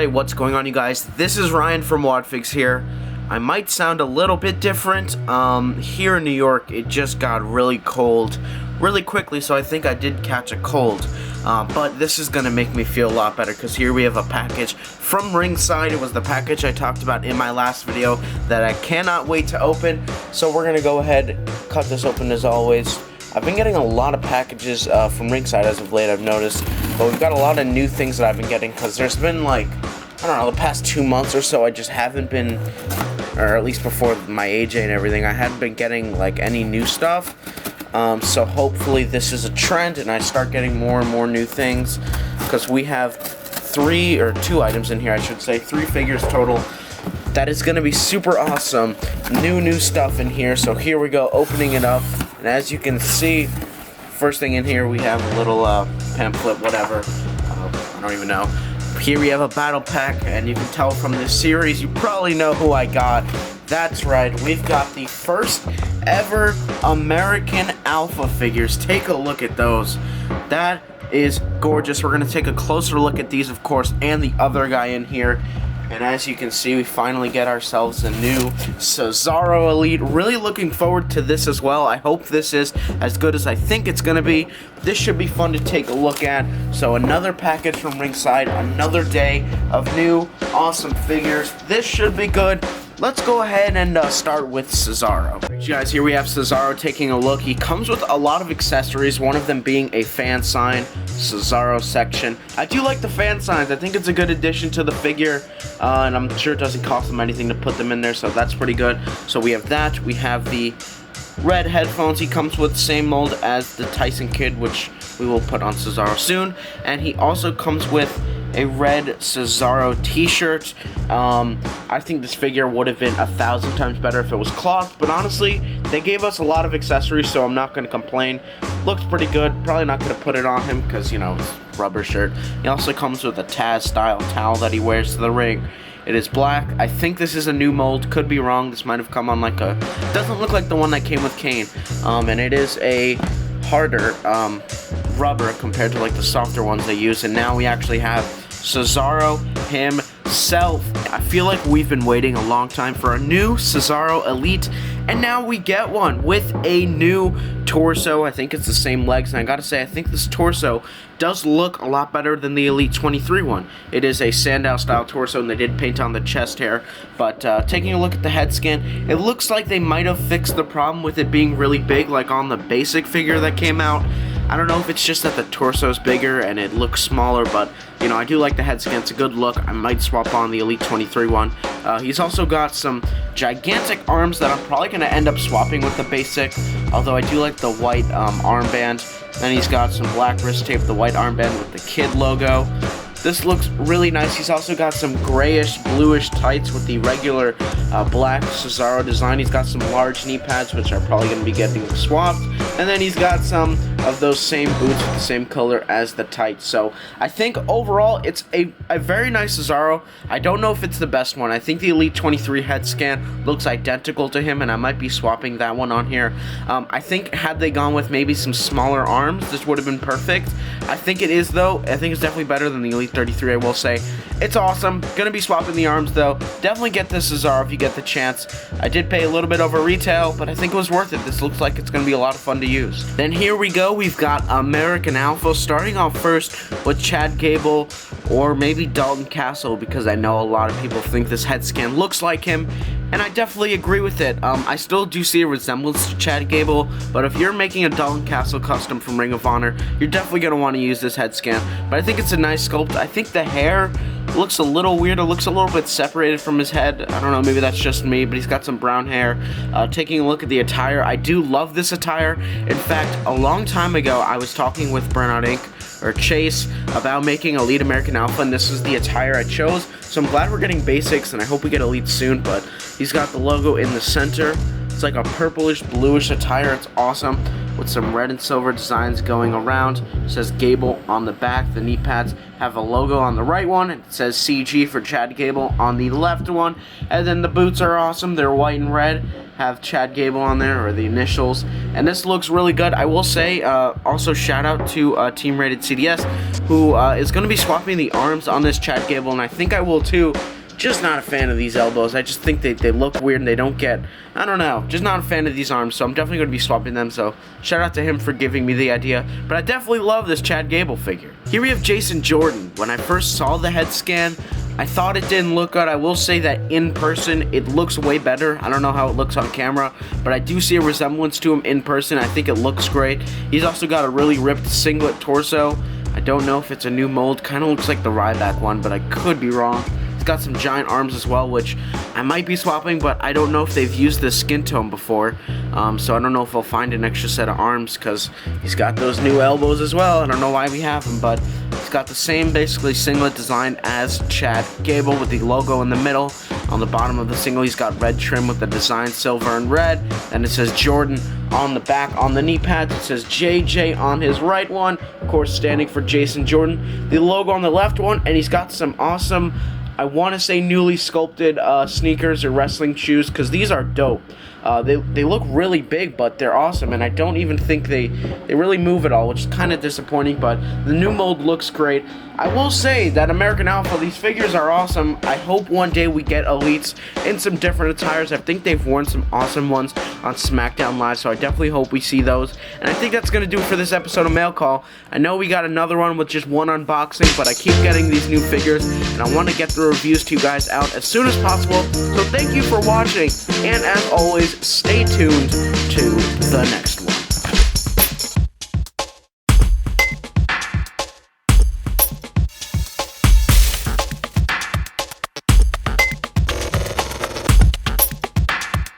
Alright, what's going on, you guys? This is Ryan from Wadfigs here. I might sound a little bit different. Here in New York, it just got really cold really quickly, so I think I did catch a cold. But this is going to make me feel a lot better, because here we have a package from Ringside. It was the package I talked about in my last video that I cannot wait to open. So we're going to go ahead, cut this open as always. I've been getting a lot of packages from Ringside as of late, I've noticed. But we've got a lot of new things that I've been getting, because there's been like, I don't know, the past 2 months or so, I just haven't been, or at least before my AJ and everything, I hadn't been getting like any new stuff. So hopefully this is a trend and I start getting more and more new things, because we have 2 items in here, I should say, 3 figures total. That is going to be super awesome. New stuff in here. So here we go, opening it up. And as you can see, first thing in here we have a little pamphlet, whatever. I don't even know. Here we have a battle pack, and you can tell from this series, you probably know who I got. That's right, we've got the first ever American Alpha figures. Take a look at those. That is gorgeous. We're going to take a closer look at these, of course, and the other guy in here. And as you can see, we finally get ourselves a new Cesaro Elite. Really looking forward to this as well. I hope this is as good as I think it's going to be. This should be fun to take a look at. So another package from Ringside, another day of new awesome figures. This should be good. Let's go ahead and start with Cesaro. Right, guys, here we have Cesaro taking a look. He comes with a lot of accessories, one of them being a fan sign, Cesaro section. I do like the fan signs. I think it's a good addition to the figure, and I'm sure it doesn't cost them anything to put them in there, so that's pretty good. So we have that. We have the red headphones he comes with, same mold as the Tyson Kid, which we will put on Cesaro soon. And he also comes with a red Cesaro t-shirt. I think this figure would have been 1,000 times better if it was cloth, but honestly, they gave us a lot of accessories, so I'm not going to complain. Looks pretty good. Probably not going to put it on him because, you know, it's a rubber shirt. He also comes with a Taz style towel that he wears to the ring. It is black. I think this is a new mold. Could be wrong. This might have come on like a... Doesn't look like the one that came with Kane. And it is a harder rubber compared to like the softer ones they use. And now we actually have Cesaro himself. I feel like we've been waiting a long time for a new Cesaro Elite, and now we get one with a new torso. I think it's the same legs, and I gotta say, I think this torso does look a lot better than the Elite 23 one. It is a Sandow style torso, and they did paint on the chest hair, but taking a look at the head scan, it looks like they might have fixed the problem with it being really big, like on the basic figure that came out. I don't know if it's just that the torso's bigger and it looks smaller, but, you know, I do like the head scan. It's a good look. I might swap on the Elite 23 one. He's also got some gigantic arms that I'm probably going to end up swapping with the basic, although I do like the white armband. Then he's got some black wrist tape, the white armband with the Kid logo. This looks really nice. He's also got some grayish, bluish tights with the regular black Cesaro design. He's got some large knee pads, which are probably going to be getting swapped. And then he's got some of those same boots with the same color as the tights. So I think overall it's a very nice Cesaro. I don't know if it's the best one. I think the Elite 23 head scan looks identical to him, and I might be swapping that one on here. I think had they gone with maybe some smaller arms, this would have been perfect. I think it is, though. I think it's definitely better than the Elite 33, I will say. It's awesome. Gonna be swapping the arms, though. Definitely get this Cesaro if you get the chance. I did pay a little bit over retail, but I think it was worth it. This looks like it's gonna be a lot of fun to use. Then here we go. We've got American Alpha, starting off first with Chad Gable or maybe Dalton Castle, because I know a lot of people think this head scan looks like him, and I definitely agree with it. I still do see a resemblance to Chad Gable, but if you're making a Dalton Castle custom from Ring of Honor, you're definitely going to want to use this head scan. But I think it's a nice sculpt. I think the hair looks a little weird. It looks a little bit separated from his head. I don't know, maybe that's just me, but he's got some brown hair. Taking a look at the attire, I do love this attire. In fact, a long time ago, I was talking with Burnout Inc., or Chase, about making Elite American Alpha, and this is the attire I chose. So I'm glad we're getting basics, and I hope we get Elite soon, but he's got the logo in the center. It's like a purplish, bluish attire. It's awesome. with some red and silver designs going around. It says Gable on the back. The knee pads have a logo on the right one. It says CG for Chad Gable on the left one. And then the boots are awesome. They're white and red. Have Chad Gable on there, or the initials. And this looks really good. I will say, also shout out to Team Rated CDS, who is going to be swapping the arms on this Chad Gable, and I think I will too. Just not a fan of these elbows. I just think they look weird and they don't get, I don't know, just not a fan of these arms, so I'm definitely going to be swapping them, so shout out to him for giving me the idea. But I definitely love this Chad Gable figure. Here we have Jason Jordan. When I first saw the head scan, I thought it didn't look good. I will say that in person, it looks way better. I don't know how it looks on camera, but I do see a resemblance to him in person. I think it looks great. He's also got a really ripped singlet torso. I don't know if it's a new mold. Kind of looks like the Ryback one, but I could be wrong. He's got some giant arms as well, which I might be swapping, but I don't know if they've used this skin tone before, so I don't know if I'll find an extra set of arms, because he's got those new elbows as well. I don't know why we have them, but he's got the same basically singlet design as Chad Gable with the logo in the middle. On the bottom of the singlet, he's got red trim with the design silver and red. Then it says Jordan on the back. On the knee pads, it says JJ on his right one, of course standing for Jason Jordan. The logo on the left one, and he's got some awesome, I want to say newly sculpted sneakers or wrestling shoes, because these are dope. They look really big, but they're awesome, and I don't even think they really move at all, which is kind of disappointing, but the new mold looks great. I will say that American Alpha, these figures are awesome. I hope one day we get elites in some different attires. I think they've worn some awesome ones on SmackDown Live, so I definitely hope we see those. And I think that's going to do it for this episode of Mail Call. I know we got another one with just one unboxing, but I keep getting these new figures, and I want to get the reviews to you guys out as soon as possible. So thank you for watching, and as always, stay tuned to the next one.